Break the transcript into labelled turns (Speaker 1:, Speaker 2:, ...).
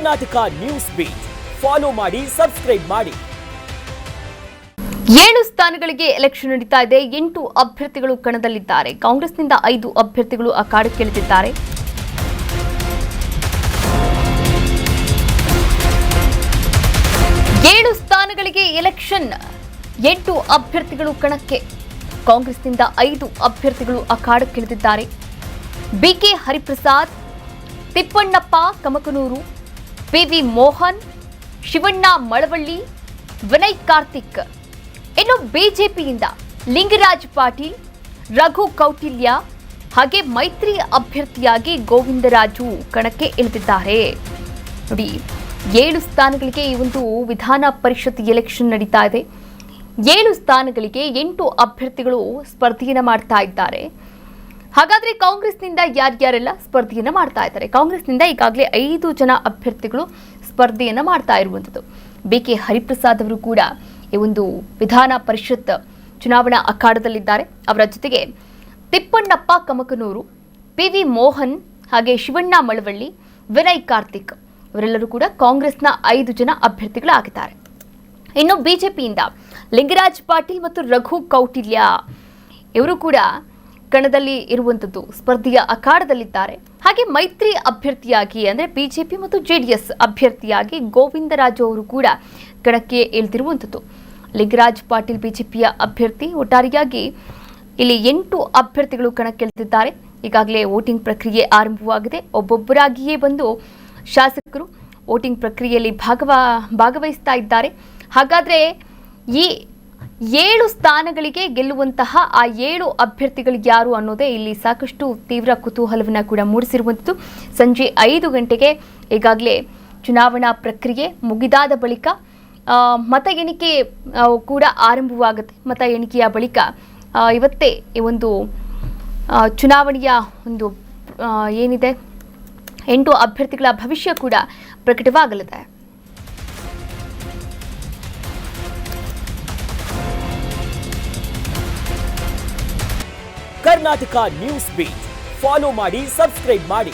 Speaker 1: Karnataka news beet follow ಮಾಡಿ, subscribe ಮಾಡಿ.
Speaker 2: 7 ಸ್ಥಾನಗಳಿಗೆ ಎಲೆಕ್ಷನ್ ನಡೀತಾ ಇದೆ. 8 ಅಭ್ಯರ್ಥಿಗಳು ಕಣದಲ್ಲಿದ್ದಾರೆ. ಕಾಂಗ್ರೆಸ್ನಿಂದ 5 ಅಭ್ಯರ್ಥಿಗಳು ಅಖಾಡಕ್ಕಿಳಿದಿದ್ದಾರೆ. ಏಳು ಸ್ಥಾನಗಳಿಗೆ ಎಲೆಕ್ಷನ್, 8 ಅಭ್ಯರ್ಥಿಗಳು ಕಣಕ್ಕೆ. ಕಾಂಗ್ರೆಸ್ನಿಂದ 5 ಅಭ್ಯರ್ಥಿಗಳು ಅಖಾಡಕ್ಕಿಳಿದಿದ್ದಾರೆ. BK Hariprasad, Tippannappa Kamakanur, PV Mohan, Shivanna Malavalli, Vinay Karthik. ಇನ್ನು ಬಿಜೆಪಿಯಿಂದ ಲಿಂಗರಾಜ್ ಪಾಟೀಲ್, ರಘು ಕೌಟಿಲ್ಯ ಹಾಗೆ ಮೈತ್ರಿ ಅಭ್ಯರ್ಥಿಯಾಗಿ ಗೋವಿಂದರಾಜು ಕಣಕ್ಕೆ ಇಳಿದಿದ್ದಾರೆ. ನೋಡಿ, 7 ಸ್ಥಾನಗಳಿಗೆ ಈ ಒಂದು ವಿಧಾನ ಪರಿಷತ್ ಎಲೆಕ್ಷನ್ ನಡೀತಾ ಇದೆ. 7 ಸ್ಥಾನಗಳಿಗೆ 8 ಅಭ್ಯರ್ಥಿಗಳು ಸ್ಪರ್ಧೆಯನ್ನು ಮಾಡ್ತಾ ಇದ್ದಾರೆ. ಹಾಗಾದ್ರೆ ಕಾಂಗ್ರೆಸ್ನಿಂದ ಯಾರ್ಯಾರೆಲ್ಲ ಸ್ಪರ್ಧೆಯನ್ನು ಮಾಡ್ತಾ ಇದ್ದಾರೆ? ಕಾಂಗ್ರೆಸ್ನಿಂದ ಈಗಾಗಲೇ 5 ಜನ ಅಭ್ಯರ್ಥಿಗಳು ಸ್ಪರ್ಧೆಯನ್ನು ಮಾಡ್ತಾ ಇರುವಂಥದ್ದು. ಬಿಕೆ ಹರಿಪ್ರಸಾದ್ ಅವರು ಕೂಡ ಈ ಒಂದು ವಿಧಾನ ಪರಿಷತ್ ಚುನಾವಣಾ ಅಖಾಡದಲ್ಲಿದ್ದಾರೆ. ಅವರ ಜೊತೆಗೆ ತಿಪ್ಪಣ್ಣಪ್ಪ ಕಮಕನೂರು, ಪಿವಿ ಮೋಹನ್ ಹಾಗೆ ಶಿವಣ್ಣ ಮಳವಳ್ಳಿ, ವಿನಯ್ ಕಾರ್ತಿಕ್ ಇವರೆಲ್ಲರೂ ಕೂಡ ಕಾಂಗ್ರೆಸ್ನ 5 ಜನ ಅಭ್ಯರ್ಥಿಗಳಾಗಿದ್ದಾರೆ. ಇನ್ನು ಬಿಜೆಪಿಯಿಂದ ಲಿಂಗರಾಜ್ ಪಾಟೀಲ್ ಮತ್ತು ರಘು ಕೌಟಿಲ್ಯ ಇವರು ಕೂಡ ಕಣದಲ್ಲಿ ಇರುವಂಥದ್ದು, ಸ್ಪರ್ಧೆಯ ಅಖಾಡದಲ್ಲಿದ್ದಾರೆ. ಹಾಗೆ ಮೈತ್ರಿ ಅಭ್ಯರ್ಥಿಯಾಗಿ ಅಂದರೆ ಬಿಜೆಪಿ ಮತ್ತು ಜೆಡಿಎಸ್ ಅಭ್ಯರ್ಥಿಯಾಗಿ ಗೋವಿಂದರಾಜು ಅವರು ಕೂಡ ಕಣಕ್ಕೆ ಇಳಿದಿರುವಂಥದ್ದು. ಲಿಂಗರಾಜ್ ಪಾಟೀಲ್ ಬಿಜೆಪಿಯ ಅಭ್ಯರ್ಥಿ. ಒಟ್ಟಾರೆಯಾಗಿ ಇಲ್ಲಿ 8 ಅಭ್ಯರ್ಥಿಗಳು ಕಣಕ್ಕೆ ಇಳಿದಿದ್ದಾರೆ. ಈಗಾಗಲೇ ವೋಟಿಂಗ್ ಪ್ರಕ್ರಿಯೆ ಆರಂಭವಾಗಿದೆ. ಒಬ್ಬೊಬ್ಬರಾಗಿಯೇ ಬಂದು ಶಾಸಕರು ವೋಟಿಂಗ್ ಪ್ರಕ್ರಿಯೆಯಲ್ಲಿ ಭಾಗವಹಿಸ್ತಾ ಇದ್ದಾರೆ. ಹಾಗಾದರೆ ಈ 7 ಸ್ಥಾನಗಳಿಗೆ ಗೆಲ್ಲುವಂತಹ ಆ 7 ಅಭ್ಯರ್ಥಿಗಳು ಯಾರು ಅನ್ನೋದೇ ಇಲ್ಲಿ ಸಾಕಷ್ಟು ತೀವ್ರ ಕುತೂಹಲವನ್ನು ಕೂಡ ಮೂಡಿಸಿರುವಂಥದ್ದು. ಸಂಜೆ 5 ಗಂಟೆಗೆ ಈಗಾಗಲೇ ಚುನಾವಣಾ ಪ್ರಕ್ರಿಯೆ ಮುಗಿದಾದ ಬಳಿಕ ಮತ ಎಣಿಕೆ ಕೂಡ ಆರಂಭವಾಗುತ್ತೆ. ಮತ ಎಣಿಕೆಯ ಬಳಿಕ ಇವತ್ತೇ ಈ ಒಂದು ಚುನಾವಣೆಯ ಒಂದು ಏನಿದೆ 8 ಅಭ್ಯರ್ಥಿಗಳ ಭವಿಷ್ಯ ಕೂಡ ಪ್ರಕಟವಾಗಲಿದೆ.
Speaker 1: ಕರ್ನಾಟಕ ನ್ಯೂಸ್ ಬೀಟ್ ಫಾಲೋ ಮಾಡಿ, ಸಬ್ಸ್ಕ್ರೈಬ್ ಮಾಡಿ.